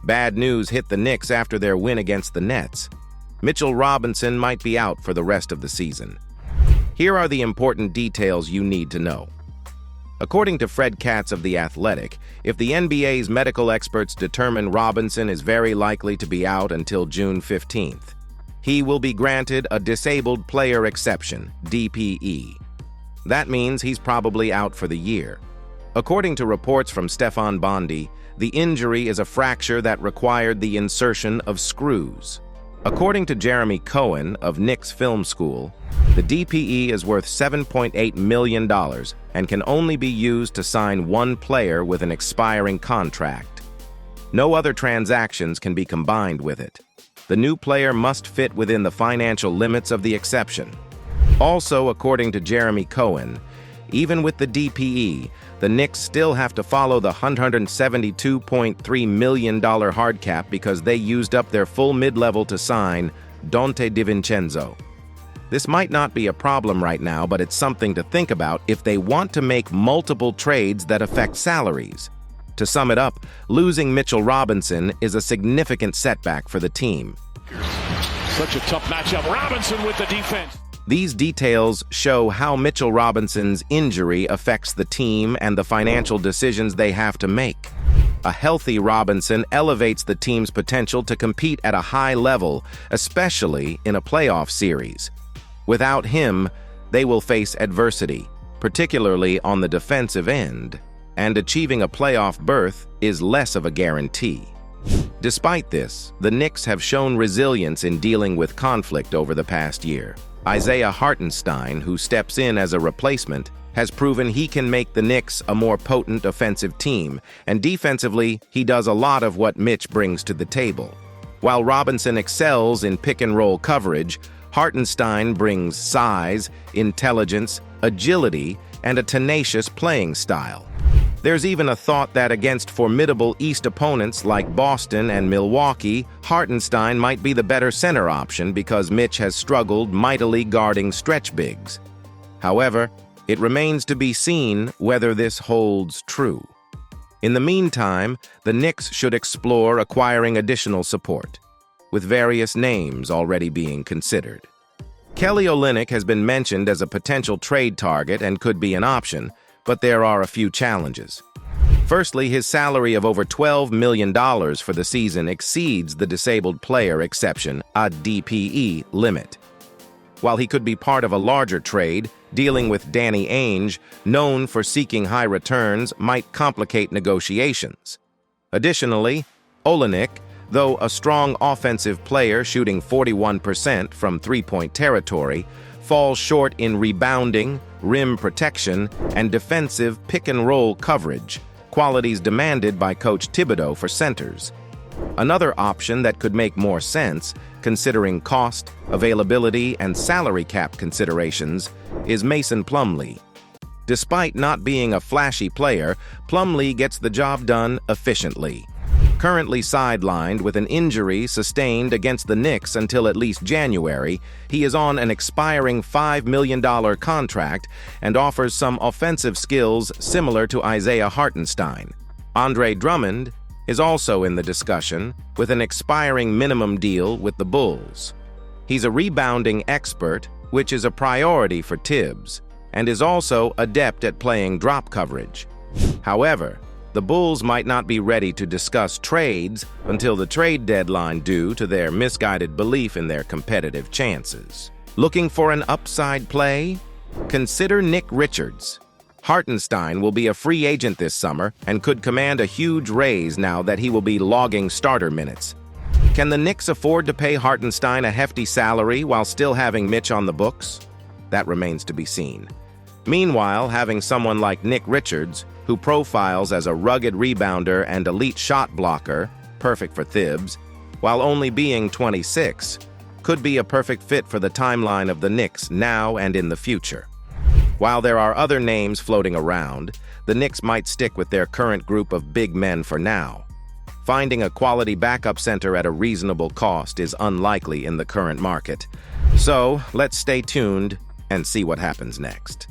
Bad news hit the Knicks after their win against the Nets. Mitchell Robinson might be out for the rest of the season. Here are the important details you need to know. According to Fred Katz of The Athletic, if the NBA's medical experts determine Robinson is very likely to be out until June 15th, he will be granted a disabled player exception, DPE. That means he's probably out for the year. According to reports from Stefan Bondy, the injury is a fracture that required the insertion of screws. According to Jeremy Cohen of Knicks Film School, the DPE is worth $7.8 million and can only be used to sign one player with an expiring contract. No other transactions can be combined with it. The new player must fit within the financial limits of the exception. Also, according to Jeremy Cohen, even with the DPE, the Knicks still have to follow the $172.3 million hard cap because they used up their full mid-level to sign Donte DiVincenzo. This might not be a problem right now, but it's something to think about if they want to make multiple trades that affect salaries. To sum it up, losing Mitchell Robinson is a significant setback for the team. Such a tough matchup. Robinson with the defense. These details show how Mitchell Robinson's injury affects the team and the financial decisions they have to make. A healthy Robinson elevates the team's potential to compete at a high level, especially in a playoff series. Without him, they will face adversity, particularly on the defensive end, and achieving a playoff berth is less of a guarantee. Despite this, the Knicks have shown resilience in dealing with conflict over the past year. Isaiah Hartenstein, who steps in as a replacement, has proven he can make the Knicks a more potent offensive team, and defensively, he does a lot of what Mitch brings to the table. While Robinson excels in pick-and-roll coverage, Hartenstein brings size, intelligence, agility, and a tenacious playing style. There's even a thought that against formidable East opponents like Boston and Milwaukee, Hartenstein might be the better center option because Mitch has struggled mightily guarding stretch bigs. However, it remains to be seen whether this holds true. In the meantime, the Knicks should explore acquiring additional support, with various names already being considered. Kelly Olynyk has been mentioned as a potential trade target and could be an option, but there are a few challenges. Firstly, his salary of over $12 million for the season exceeds the disabled player exception, a DPE limit. While he could be part of a larger trade, dealing with Danny Ainge, known for seeking high returns, might complicate negotiations. Additionally, Olynyk, though a strong offensive player shooting 41% from three-point territory, falls short in rebounding, rim protection, and defensive pick-and-roll coverage, qualities demanded by Coach Thibodeau for centers. Another option that could make more sense, considering cost, availability, and salary cap considerations, is Mason Plumlee. Despite not being a flashy player, Plumlee gets the job done efficiently. Currently sidelined with an injury sustained against the Knicks until at least January, he is on an expiring $5 million contract and offers some offensive skills similar to Isaiah Hartenstein. Andre Drummond is also in the discussion with an expiring minimum deal with the Bulls. He's a rebounding expert, which is a priority for Tibbs, and is also adept at playing drop coverage. However, the Bulls might not be ready to discuss trades until the trade deadline due to their misguided belief in their competitive chances. Looking for an upside play? Consider Nick Richards. Hartenstein will be a free agent this summer and could command a huge raise now that he will be logging starter minutes. Can the Knicks afford to pay Hartenstein a hefty salary while still having Mitch on the books? That remains to be seen. Meanwhile, having someone like Nick Richards, who profiles as a rugged rebounder and elite shot blocker, perfect for Thibs, while only being 26, could be a perfect fit for the timeline of the Knicks now and in the future. While there are other names floating around, the Knicks might stick with their current group of big men for now. Finding a quality backup center at a reasonable cost is unlikely in the current market. So, let's stay tuned and see what happens next.